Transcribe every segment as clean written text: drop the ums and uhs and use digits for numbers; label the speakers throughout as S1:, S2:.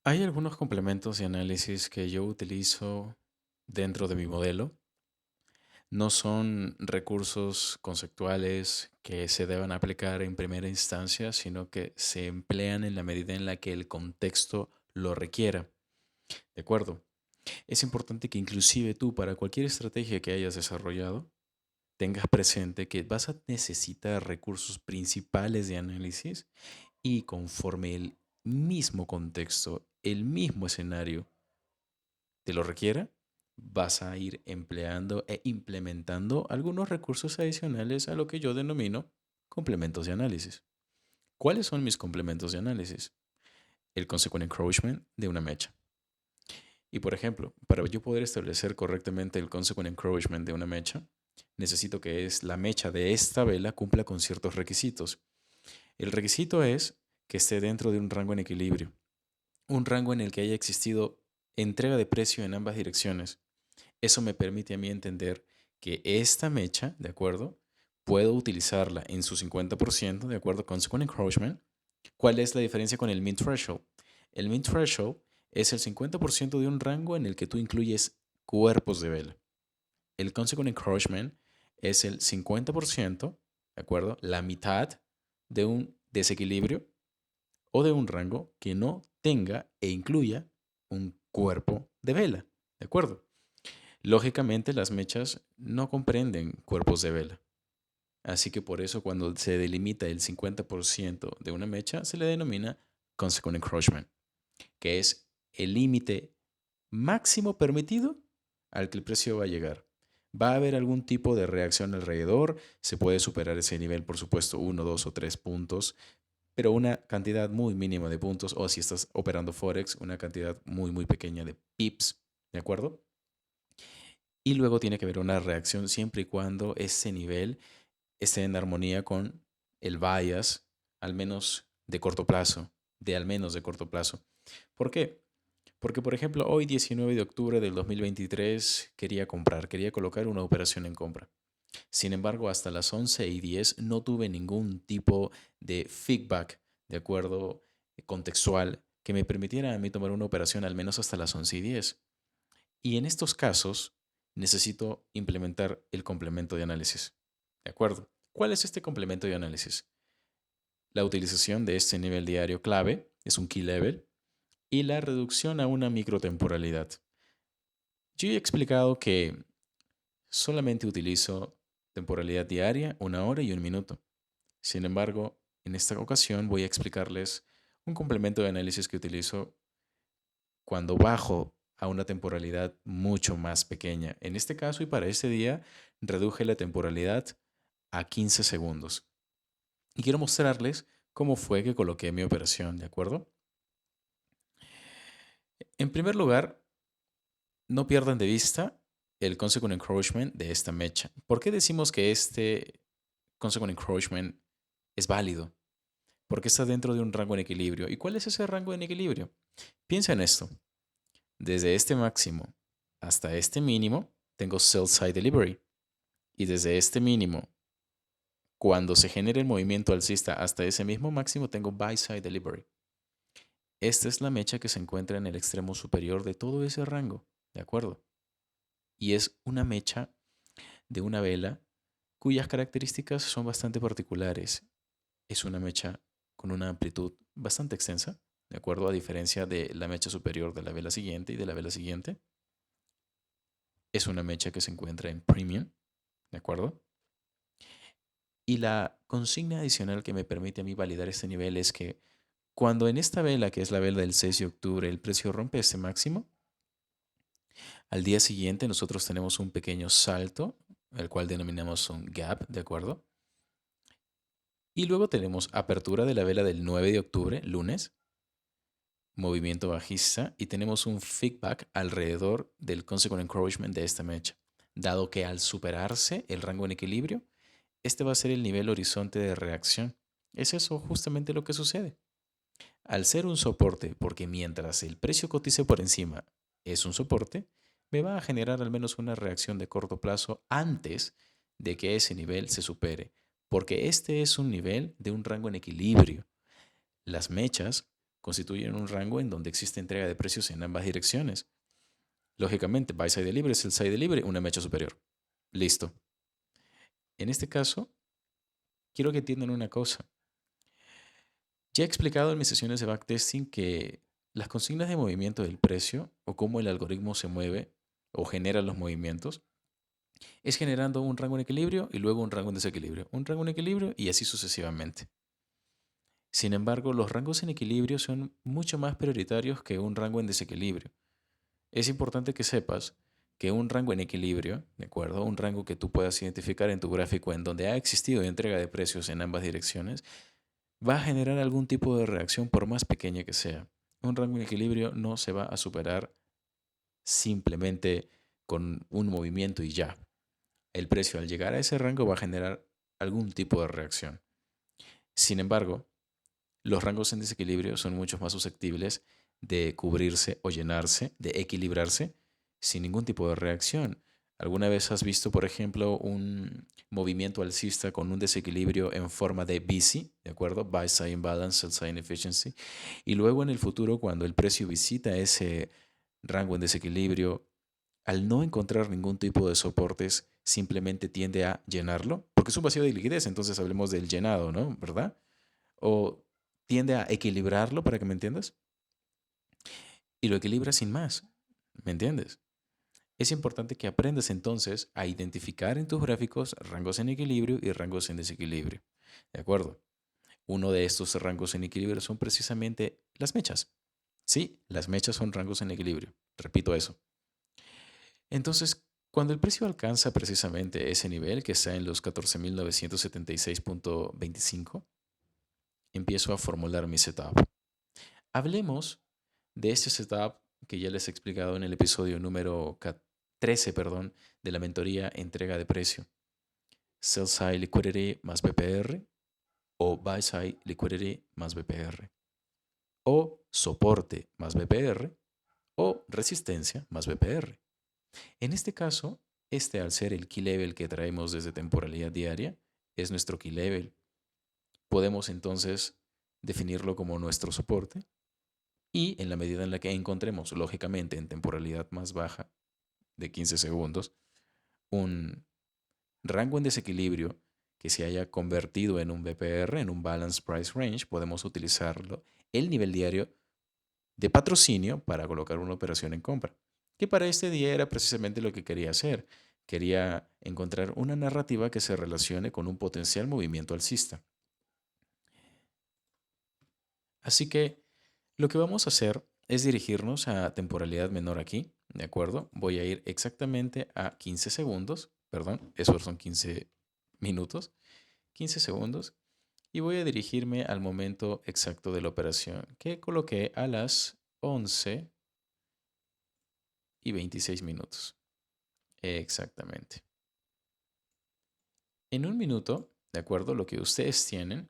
S1: Hay algunos complementos de análisis que yo utilizo dentro de mi modelo. No son recursos conceptuales que se deban aplicar en primera instancia, sino que se emplean en la medida en la que el contexto lo requiera. ¿De acuerdo? Es importante que inclusive tú, para cualquier estrategia que hayas desarrollado, tengas presente que vas a necesitar recursos principales de análisis y conforme el mismo contexto, el mismo escenario te lo requiera, vas a ir empleando e implementando algunos recursos adicionales a lo que yo denomino complementos de análisis. ¿Cuáles son mis complementos de análisis? El consequent encroachment de una mecha. Y por ejemplo, para yo poder establecer correctamente el consequent encroachment de una mecha, necesito que la mecha de esta vela cumpla con ciertos requisitos. El requisito es que esté dentro de un rango en equilibrio, un rango en el que haya existido entrega de precio en ambas direcciones. Eso me permite a mí entender que esta mecha, ¿de acuerdo? Puedo utilizarla en su 50%, ¿de acuerdo? Consequent encroachment. ¿Cuál es la diferencia con el mean threshold? El mean threshold es el 50% de un rango en el que tú incluyes cuerpos de vela. El consequent encroachment es el 50%, ¿de acuerdo? La mitad de un desequilibrio o de un rango que no tenga e incluya un cuerpo de vela, ¿de acuerdo? Lógicamente, las mechas no comprenden cuerpos de vela. Así que por eso cuando se delimita el 50% de una mecha, se le denomina consequent encroachment, que es el límite máximo permitido al que el precio va a llegar. Va a haber algún tipo de reacción alrededor, se puede superar ese nivel, por supuesto, uno, dos o tres puntos, pero una cantidad muy mínima de puntos, o si estás operando Forex, una cantidad muy, muy pequeña de pips, ¿de acuerdo? Y luego tiene que haber una reacción siempre y cuando ese nivel esté en armonía con el bias, al menos de corto plazo, de al menos de corto plazo. ¿Por qué? Porque, por ejemplo, hoy 19 de octubre del 2023 quería colocar una operación en compra. Sin embargo, hasta las 11:10 no tuve ningún tipo de feedback, de acuerdo, contextual, que me permitiera a mí tomar una operación al menos hasta las 11:10. Y en estos casos necesito implementar el complemento de análisis. ¿De acuerdo? ¿Cuál es este complemento de análisis? La utilización de este nivel diario clave, es un key level, y la reducción a una microtemporalidad. Yo he explicado que solamente utilizo temporalidad diaria, una hora y un minuto. Sin embargo, en esta ocasión voy a explicarles un complemento de análisis que utilizo cuando bajo a una temporalidad mucho más pequeña. En este caso y para este día, reduje la temporalidad a 15 segundos. Y quiero mostrarles cómo fue que coloqué mi operación, ¿de acuerdo? En primer lugar, no pierdan de vista el consequent encroachment de esta mecha. ¿Por qué decimos que este consequent encroachment es válido? Porque está dentro de un rango en equilibrio. ¿Y cuál es ese rango en equilibrio? Piensa en esto. Desde este máximo hasta este mínimo, tengo sell side delivery. Y desde este mínimo, cuando se genere el movimiento alcista hasta ese mismo máximo, tengo buy side delivery. Esta es la mecha que se encuentra en el extremo superior de todo ese rango, ¿de acuerdo? Y es una mecha de una vela cuyas características son bastante particulares. Es una mecha con una amplitud bastante extensa, ¿de acuerdo? A diferencia de la mecha superior de la vela siguiente y de la vela siguiente. Es una mecha que se encuentra en premium, ¿de acuerdo? Y la consigna adicional que me permite a mí validar este nivel es que cuando en esta vela, que es la vela del 6 de octubre, el precio rompe este máximo, al día siguiente nosotros tenemos un pequeño salto, el cual denominamos un gap, ¿de acuerdo? Y luego tenemos apertura de la vela del 9 de octubre, lunes, movimiento bajista, y tenemos un feedback alrededor del consequent encroachment de esta mecha, dado que al superarse el rango en equilibrio, este va a ser el nivel horizonte de reacción. Es eso justamente lo que sucede. Al ser un soporte, porque mientras el precio cotice por encima es un soporte, me va a generar al menos una reacción de corto plazo antes de que ese nivel se supere, porque este es un nivel de un rango en equilibrio. Las mechas constituyen un rango en donde existe entrega de precios en ambas direcciones. Lógicamente, buy side libre, sell side libre, una mecha superior. Listo. En este caso, quiero que entiendan una cosa. Ya he explicado en mis sesiones de backtesting que las consignas de movimiento del precio o cómo el algoritmo se mueve o genera los movimientos es generando un rango en equilibrio y luego un rango en desequilibrio, un rango en equilibrio y así sucesivamente. Sin embargo, los rangos en equilibrio son mucho más prioritarios que un rango en desequilibrio. Es importante que sepas que un rango en equilibrio, ¿de acuerdo? Un rango que tú puedas identificar en tu gráfico en donde ha existido entrega de precios en ambas direcciones, va a generar algún tipo de reacción por más pequeña que sea. Un rango en equilibrio no se va a superar simplemente con un movimiento y ya. El precio al llegar a ese rango va a generar algún tipo de reacción. Sin embargo, los rangos en desequilibrio son mucho más susceptibles de cubrirse o llenarse, de equilibrarse sin ningún tipo de reacción. ¿Alguna vez has visto, por ejemplo, un movimiento alcista con un desequilibrio en forma de BC, ¿de acuerdo? Buy side imbalance, sell side inefficiency. Y luego en el futuro, cuando el precio visita ese rango en desequilibrio, al no encontrar ningún tipo de soportes, simplemente tiende a llenarlo, porque es un vacío de liquidez, entonces hablemos del llenado, ¿no? ¿Verdad? O tiende a equilibrarlo, para que me entiendas, y lo equilibra sin más, ¿me entiendes? Es importante que aprendas entonces a identificar en tus gráficos rangos en equilibrio y rangos en desequilibrio, ¿de acuerdo? Uno de estos rangos en equilibrio son precisamente las mechas. Sí, las mechas son rangos en equilibrio, repito eso. Entonces, cuando el precio alcanza precisamente ese nivel que está en los 14.976.25, empiezo a formular mi setup. Hablemos de este setup que ya les he explicado en el episodio número 13, perdón, de la mentoría entrega de precio. Sell side liquidity más BPR o buy side liquidity más BPR o soporte más BPR o resistencia más BPR. En este caso, este al ser el key level que traemos desde temporalidad diaria, es nuestro key level. Podemos entonces definirlo como nuestro soporte y en la medida en la que encontremos, lógicamente en temporalidad más baja de 15 segundos, un rango en desequilibrio que se haya convertido en un BPR, en un Balance Price Range, podemos utilizarlo el nivel diario de patrocinio para colocar una operación en compra. Que para este día era precisamente lo que quería hacer. Quería encontrar una narrativa que se relacione con un potencial movimiento alcista. Así que lo que vamos a hacer es dirigirnos a temporalidad menor aquí, ¿de acuerdo? Voy a ir exactamente a 15 segundos, perdón, esos son 15 minutos, 15 segundos, y voy a dirigirme al momento exacto de la operación que coloqué a las 11:26. Exactamente. En un minuto, ¿de acuerdo? Lo que ustedes tienen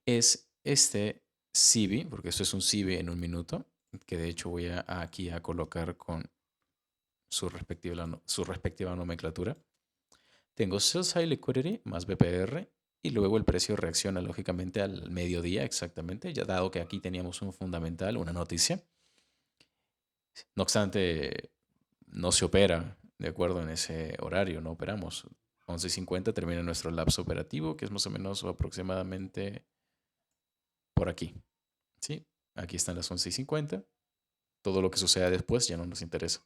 S1: es este CB, porque esto es un CB en un minuto, que de hecho voy aquí a colocar con su respectiva nomenclatura. Tengo Sell Side Liquidity más BPR y luego el precio reacciona lógicamente al mediodía exactamente, ya dado que aquí teníamos un fundamental, una noticia. No obstante, no se opera de acuerdo en ese horario, no operamos. 11:50 termina nuestro lapso operativo, que es más o menos o aproximadamente por aquí. ¿Sí? Aquí están las 11:50. Todo lo que suceda después ya no nos interesa.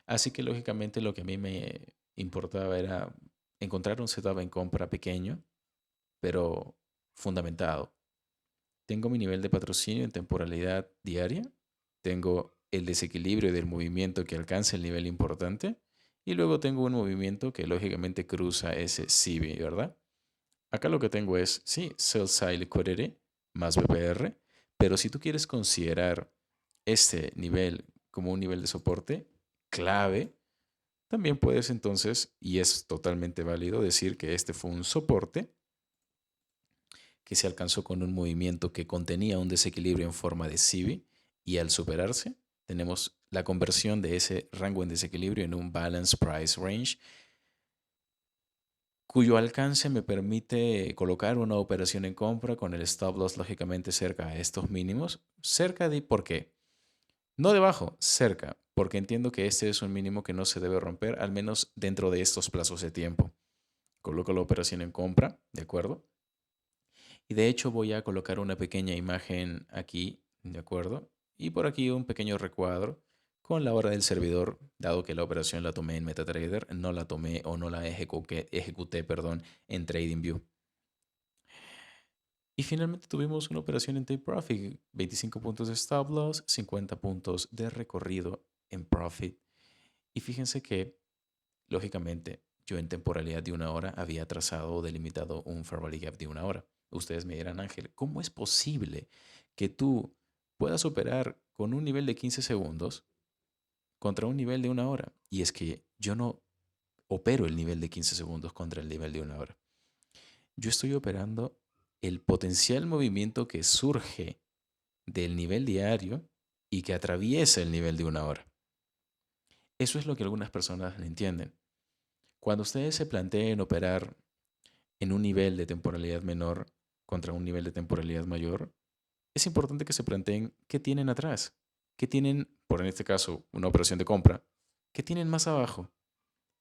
S1: Así que lógicamente lo que a mí me importaba era encontrar un setup en compra pequeño, pero fundamentado. Tengo mi nivel de patrocinio en temporalidad diaria, tengo el desequilibrio del movimiento que alcanza el nivel importante y luego tengo un movimiento que lógicamente cruza ese CB, ¿verdad? Acá lo que tengo es, sí, Sell Side Liquidity más BPR, pero si tú quieres considerar este nivel como un nivel de soporte clave, también puedes entonces, y es totalmente válido, decir que este fue un soporte que se alcanzó con un movimiento que contenía un desequilibrio en forma de CB y al superarse tenemos la conversión de ese rango en desequilibrio en un Balance Price Range cuyo alcance me permite colocar una operación en compra con el stop loss lógicamente cerca a estos mínimos. Cerca de, ¿por qué? No debajo, cerca, porque entiendo que este es un mínimo que no se debe romper, al menos dentro de estos plazos de tiempo. Coloco la operación en compra, ¿de acuerdo? Y de hecho voy a colocar una pequeña imagen aquí, ¿de acuerdo? Y por aquí un pequeño recuadro con la hora del servidor, dado que la operación la tomé en MetaTrader, no la tomé o no la ejecuté, perdón, en TradingView. Y finalmente tuvimos una operación en Take Profit, 25 puntos de stop loss, 50 puntos de recorrido en profit. Y fíjense que, lógicamente, yo en temporalidad de una hora había trazado o delimitado un Fair Value Gap de una hora. Ustedes me dirán, Ángel, ¿cómo es posible que tú puedas operar con un nivel de 15 segundos contra un nivel de una hora? Y es que yo no opero el nivel de 15 segundos contra el nivel de una hora. Yo estoy operando el potencial movimiento que surge del nivel diario y que atraviesa el nivel de una hora. Eso es lo que algunas personas no entienden. Cuando ustedes se planteen operar en un nivel de temporalidad menor contra un nivel de temporalidad mayor, es importante que se planteen qué tienen atrás, qué tienen, por en este caso, una operación de compra, qué tienen más abajo.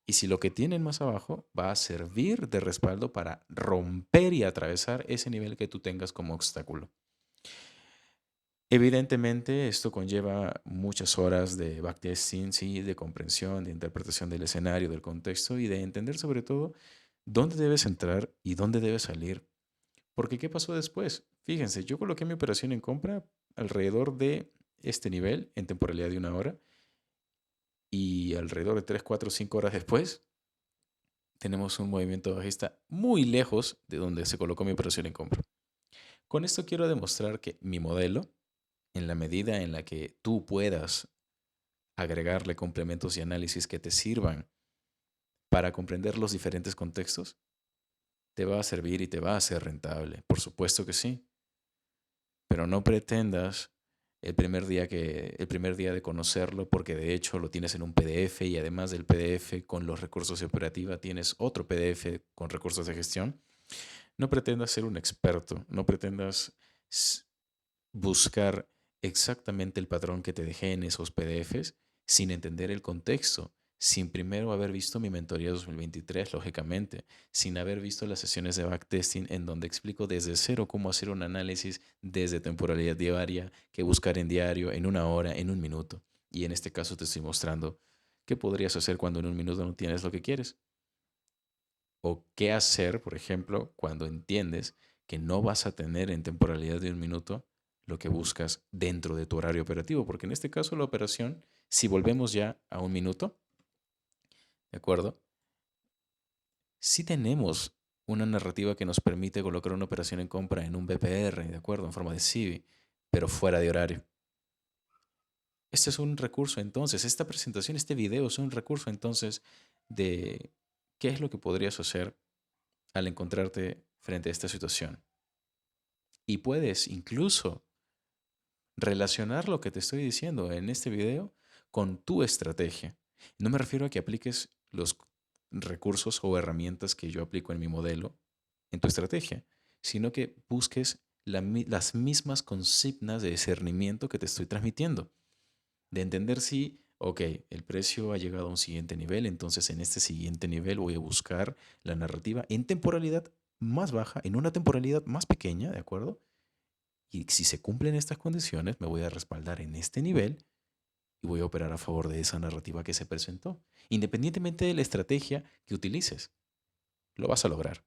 S1: Y si lo que tienen más abajo va a servir de respaldo para romper y atravesar ese nivel que tú tengas como obstáculo. Evidentemente, esto conlleva muchas horas de backtesting, sí, de comprensión, de interpretación del escenario, del contexto y de entender sobre todo dónde debes entrar y dónde debes salir. Porque ¿qué pasó después? Fíjense, yo coloqué mi operación en compra alrededor de este nivel en temporalidad de una hora y alrededor de 3, 4, 5 horas después tenemos un movimiento bajista muy lejos de donde se colocó mi operación en compra. Con esto quiero demostrar que mi modelo, en la medida en la que tú puedas agregarle complementos y análisis que te sirvan para comprender los diferentes contextos, te va a servir y te va a hacer rentable. Por supuesto que sí, pero no pretendas el primer día de conocerlo, porque de hecho lo tienes en un PDF y además del PDF con los recursos de operativa tienes otro PDF con recursos de gestión. No pretendas ser un experto, no pretendas buscar exactamente el patrón que te dejé en esos PDFs sin entender el contexto, sin primero haber visto mi mentoría 2023, lógicamente, sin haber visto las sesiones de backtesting en donde explico desde cero cómo hacer un análisis desde temporalidad diaria, qué buscar en diario, en una hora, en un minuto. Y en este caso te estoy mostrando qué podrías hacer cuando en un minuto no tienes lo que quieres. O qué hacer, por ejemplo, cuando entiendes que no vas a tener en temporalidad de un minuto lo que buscas dentro de tu horario operativo. Porque en este caso la operación, si volvemos ya a un minuto, ¿de acuerdo? Sí tenemos una narrativa que nos permite colocar una operación en compra en un BPR, ¿de acuerdo? En forma de CIVI, pero fuera de horario. Este es un recurso entonces, esta presentación, este video es un recurso entonces de qué es lo que podrías hacer al encontrarte frente a esta situación. Y puedes incluso relacionar lo que te estoy diciendo en este video con tu estrategia. No me refiero a que apliques los recursos o herramientas que yo aplico en mi modelo en tu estrategia, sino que busques las mismas consignas de discernimiento que te estoy transmitiendo, de entender si, ok, el precio ha llegado a un siguiente nivel, entonces en este siguiente nivel voy a buscar la narrativa en temporalidad más baja, en una temporalidad más pequeña, ¿de acuerdo? Y si se cumplen estas condiciones, me voy a respaldar en este nivel y voy a operar a favor de esa narrativa que se presentó. Independientemente de la estrategia que utilices, lo vas a lograr.